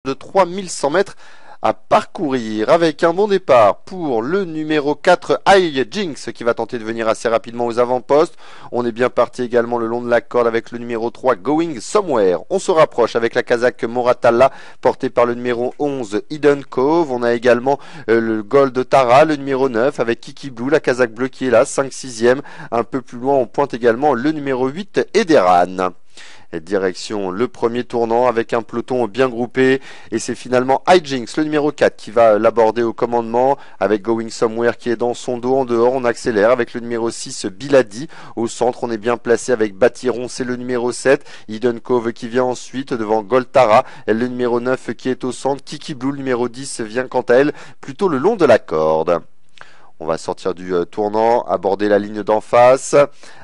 de 3100 mètres à parcourir avec un bon départ pour le numéro 4 High Jinx qui va tenter de venir assez rapidement aux avant-postes. On est bien parti également le long de la corde avec le numéro 3 Going Somewhere. On se rapproche avec la Kazakh Moratalla portée par le numéro 11 Hidden Cove. On a également le Gold Tara, le numéro 9 avec Kiki Blue, la Kazakh bleue qui est là, 5-6e. Un peu plus loin on pointe également le numéro 8 Ederan. Direction le premier tournant avec un peloton bien groupé et c'est finalement Hijinx, le numéro 4 qui va l'aborder au commandement avec Going Somewhere qui est dans son dos. En dehors on accélère avec le numéro 6 Biladi. Au centre on est bien placé avec Batiron, c'est le numéro 7 Hidden Cove qui vient ensuite devant Goltara, le numéro 9 qui est au centre. Kiki Blue, le numéro 10, vient quant à elle plutôt le long de la corde. On va sortir du tournant, aborder la ligne d'en face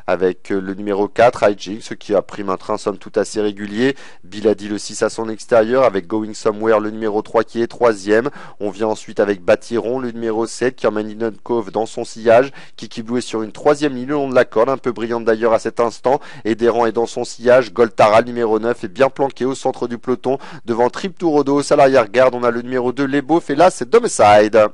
avec le numéro 4, Hijinx, qui a pris un train somme toute assez régulier. Biladi le 6 à son extérieur avec Going Somewhere, le numéro 3 qui est 3e. On vient ensuite avec Batiron, le numéro 7 qui emmène Hidden Cove dans son sillage. Kiki Blue est sur une 3e ligne le long de la corde, un peu brillante d'ailleurs à cet instant. Ederan est dans son sillage. Goltara, le numéro 9, est bien planqué au centre du peloton. Devant Trip to Rodos à l'arrière-garde, on a le numéro 2, Leboeuf, et là c'est Domeside.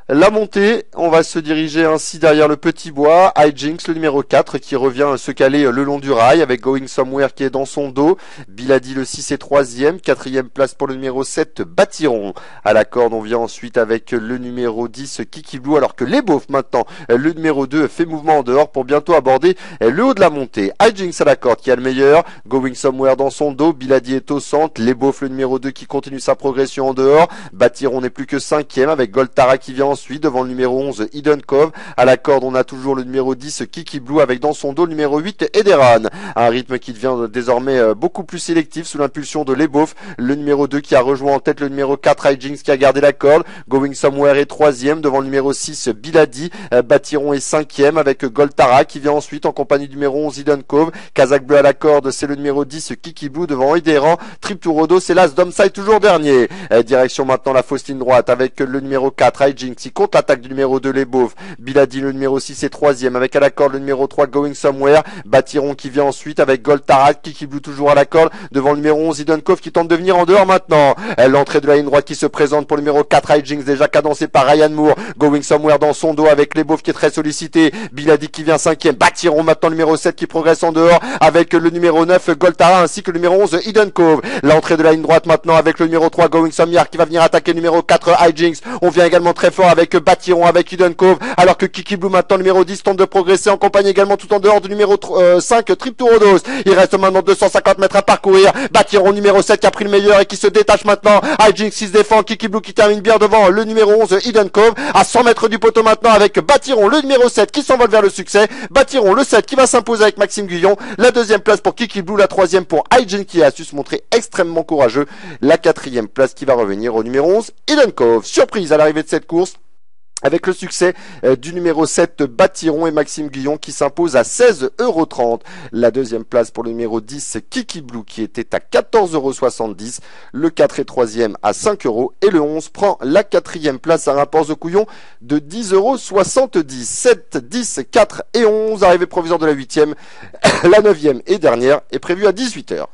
La montée, on va se diriger ainsi derrière le petit bois. Hijinx, le numéro 4, qui revient se caler le long du rail avec Going Somewhere qui est dans son dos. Biladi le 6 est 3e. 4e place pour le numéro 7, Batiron. À la corde, on vient ensuite avec le numéro 10, Kiki Blue, alors que Leboeuf maintenant, le numéro 2, fait mouvement en dehors pour bientôt aborder le haut de la montée. Hijinx à la corde qui a le meilleur. Going Somewhere dans son dos. Biladi est au centre. Leboeuf, le numéro 2, qui continue sa progression en dehors. Batiron n'est plus que 5e avec Goltara qui vient ensuite devant le numéro 11 Hidden Cove. À la corde on a toujours le numéro 10 Kiki Blue avec dans son dos le numéro 8 Ederan. Un rythme qui devient désormais beaucoup plus sélectif sous l'impulsion de Leboeuf, le numéro 2 qui a rejoint en tête le numéro 4 Hijinx qui a gardé la corde. Going Somewhere est 3e devant le numéro 6 Biladi. Batiron est 5e avec Goltara qui vient ensuite en compagnie du numéro 11 Hidden Cove. Kazakh bleu à la corde, c'est le numéro 10 Kiki Blue devant Ederan. Trip to Rodos, c'est l'As Domeside toujours dernier. Direction maintenant la fausse ligne droite avec le numéro 4 Hijinx qui compte l'attaque du numéro 2 Leboeuf. Biladi le numéro 6 est 3e avec à la corde le numéro 3 Going Somewhere. Batiron qui vient ensuite avec Goltara. Kiki Blue toujours à la corde devant le numéro 11 Hidden Cove qui tente de venir en dehors maintenant. L'entrée de la ligne droite qui se présente pour le numéro 4 Hijinx déjà cadencé par Ryan Moore. Going Somewhere dans son dos avec Leboeuf qui est très sollicité. Biladi qui vient 5e. Batiron maintenant le numéro 7 qui progresse en dehors avec le numéro 9 Goltara ainsi que le numéro 11 Hidden Cove. L'entrée de la ligne droite maintenant avec le numéro 3 Going Somewhere qui va venir attaquer le numéro 4 Hijinx. On vient également très fort avec Batiron avec Hidden Cove alors que Kiki Blue maintenant numéro 10 tente de progresser en compagnie également tout en dehors du numéro 5 Trip to Rodos. Il reste maintenant 250 mètres à parcourir. Batiron numéro 7 qui a pris le meilleur et qui se détache maintenant. Hijinx qui se défend. Kiki Blue qui termine bien devant le numéro 11 Hidden Cove à 100 mètres du poteau maintenant avec Batiron le numéro 7 qui s'envole vers le succès. Batiron le 7 qui va s'imposer avec Maxime Guyon. La 2e place pour Kiki Blue, la 3e pour Hijinx qui a su se montrer extrêmement courageux. La 4e place qui va revenir au numéro 11 Hidden Cove. Surprise à l'arrivée de cette course avec le succès du numéro 7 Batiron et Maxime Guyon qui s'impose à 16,30 €. La 2e place pour le numéro 10 Kiki Blue qui était à 14,70 €. Le 4 et 3e à 5 € et le 11 prend la 4e place à rapport de couillon de 10,70 €. 7, 10, 4 et 11. Arrivée provisoire de la 8e. La 9e et dernière est prévue à 18 h.